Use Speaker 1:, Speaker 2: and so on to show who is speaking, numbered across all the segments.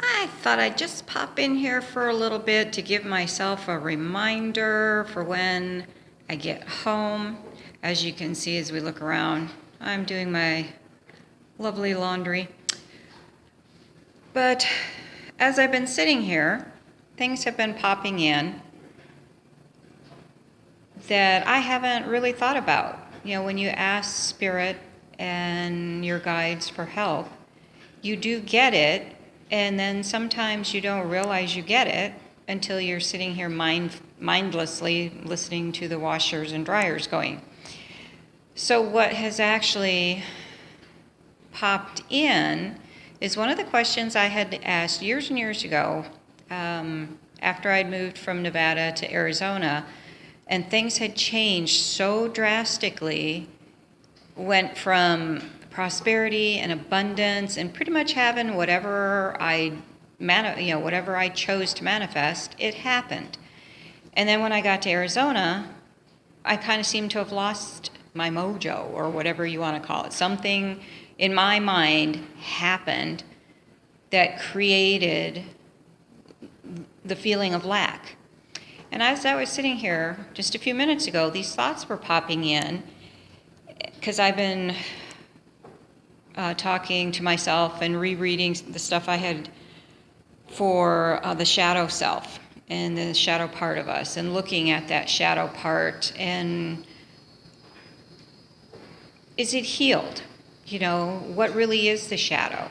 Speaker 1: I thought I'd just pop in here for a little bit to give myself a reminder for when I get home. As you can see as we look around, I'm doing my lovely laundry. But as I've been sitting here, things have been popping in that I haven't really thought about. You know, when you ask Spirit and your guides for help, you do get it, and then sometimes you don't realize you get it until you're sitting here mindlessly listening to the washers and dryers going. So what has actually popped in is one of the questions I had asked years and years ago after I'd moved from Nevada to Arizona, and things had changed so drastically, went from prosperity and abundance and pretty much having whatever whatever I chose to manifest, it happened. And then when I got to Arizona, I kind of seemed to have lost my mojo, or whatever you want to call it. Something in my mind happened that created the feeling of lack. And as I was sitting here just a few minutes ago, these thoughts were popping in because I've been talking to myself and rereading the stuff I had for the shadow self and the shadow part of us, and looking at that shadow part, and is it healed? You know, what really is the shadow?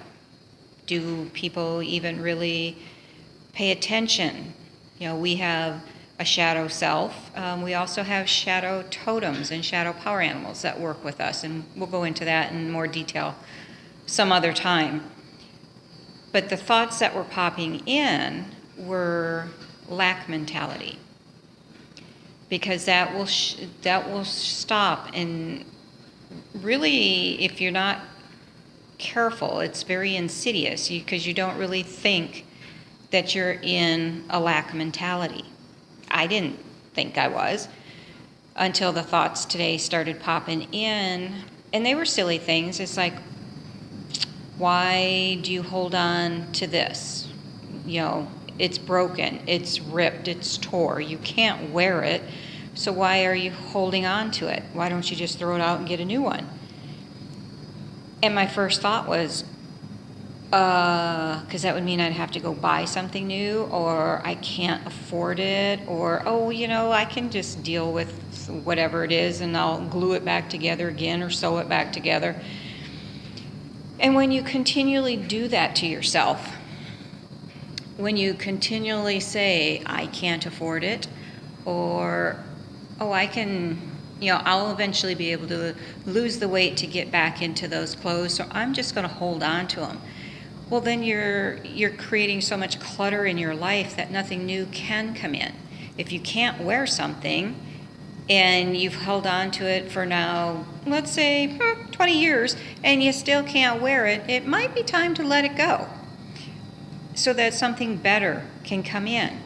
Speaker 1: Do people even really pay attention? You know, we have a shadow self. We also have shadow totems and shadow power animals that work with us, and we'll go into that in more detail some other time. But the thoughts that were popping in were lack mentality, because that will stop. And really, if you're not careful, it's very insidious, because you don't really think that you're in a lack mentality. I didn't think I was until the thoughts today started popping in, and they were silly things. It's like, why do you hold on to this? You know, it's broken, it's ripped, it's tore. You can't wear it, so why are you holding on to it? Why don't you just throw it out and get a new one? And my first thought was, because that would mean I'd have to go buy something new, or I can't afford it, or, I can just deal with whatever it is and I'll glue it back together again or sew it back together. And when you continually do that to yourself, when you continually say, I can't afford it, or, I can, I'll eventually be able to lose the weight to get back into those clothes, so I'm just going to hold on to them. Well, then you're creating so much clutter in your life that nothing new can come in. If you can't wear something and you've held on to it for now, let's say 20 years, and you still can't wear it, it might be time to let it go so that something better can come in.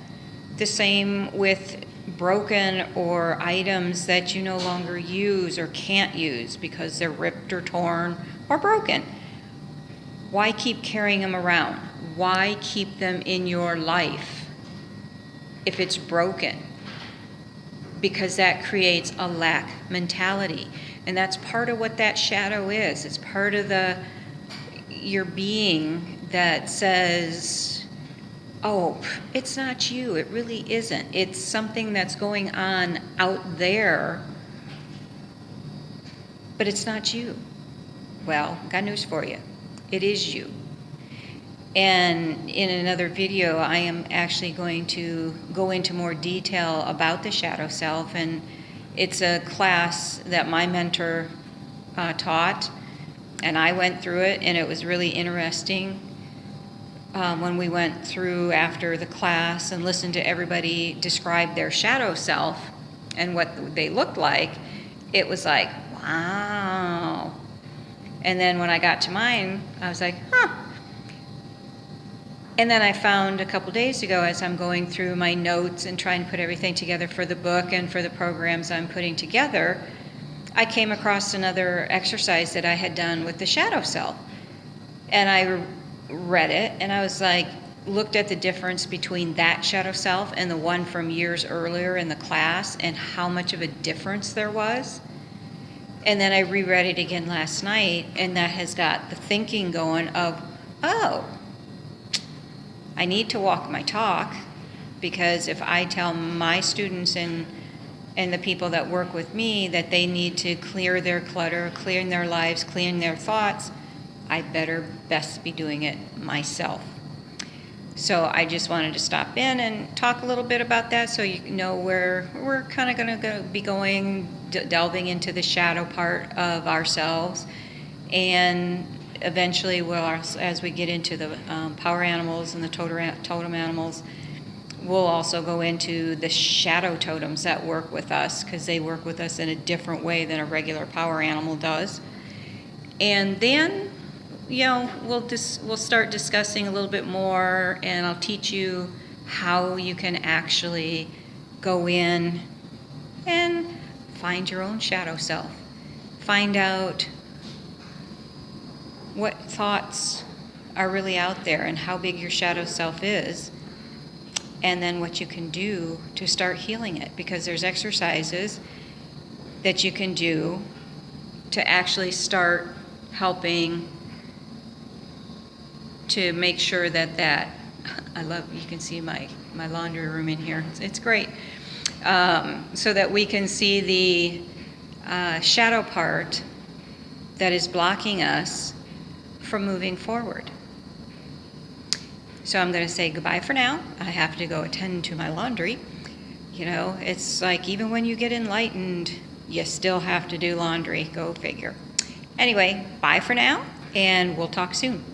Speaker 1: The same with broken or items that you no longer use or can't use because they're ripped or torn or broken. Why keep carrying them around? Why keep them in your life if it's broken? Because that creates a lack mentality. And that's part of what that shadow is. It's part of your being that says, it's not you. It really isn't. It's something that's going on out there, but it's not you. Well, got news for you. It is you. And in another video, I am actually going to go into more detail about the shadow self, and it's a class that my mentor taught, and I went through it, and it was really interesting. When we went through after the class and listened to everybody describe their shadow self and what they looked like, it was like, wow. And then when I got to mine, I was like, And then I found a couple days ago, as I'm going through my notes and trying to put everything together for the book and for the programs I'm putting together, I came across another exercise that I had done with the shadow self. And I read it, and I was like, looked at the difference between that shadow self and the one from years earlier in the class and how much of a difference there was. And then I reread it again last night, and that has got the thinking going of, oh, I need to walk my talk, because if I tell my students and the people that work with me that they need to clear their clutter, clear their lives, clear their thoughts, I better best be doing it myself. So I just wanted to stop in and talk a little bit about that, so you know where we're kind of going to be going, delving into the shadow part of ourselves. And eventually, as we get into the power animals and the totem animals, we'll also go into the shadow totems that work with us, because they work with us in a different way than a regular power animal does. And then, we'll start discussing a little bit more, and I'll teach you how you can actually go in and find your own shadow self. Find out what thoughts are really out there and how big your shadow self is, and then what you can do to start healing it, because there's exercises that you can do to actually start helping to make sure that I love, you can see my laundry room in here. It's great. So that we can see the shadow part that is blocking us from moving forward. So I'm going to say goodbye for now. I have to go attend to my laundry. It's like even when you get enlightened, you still have to do laundry. Go figure. Anyway, bye for now, and we'll talk soon.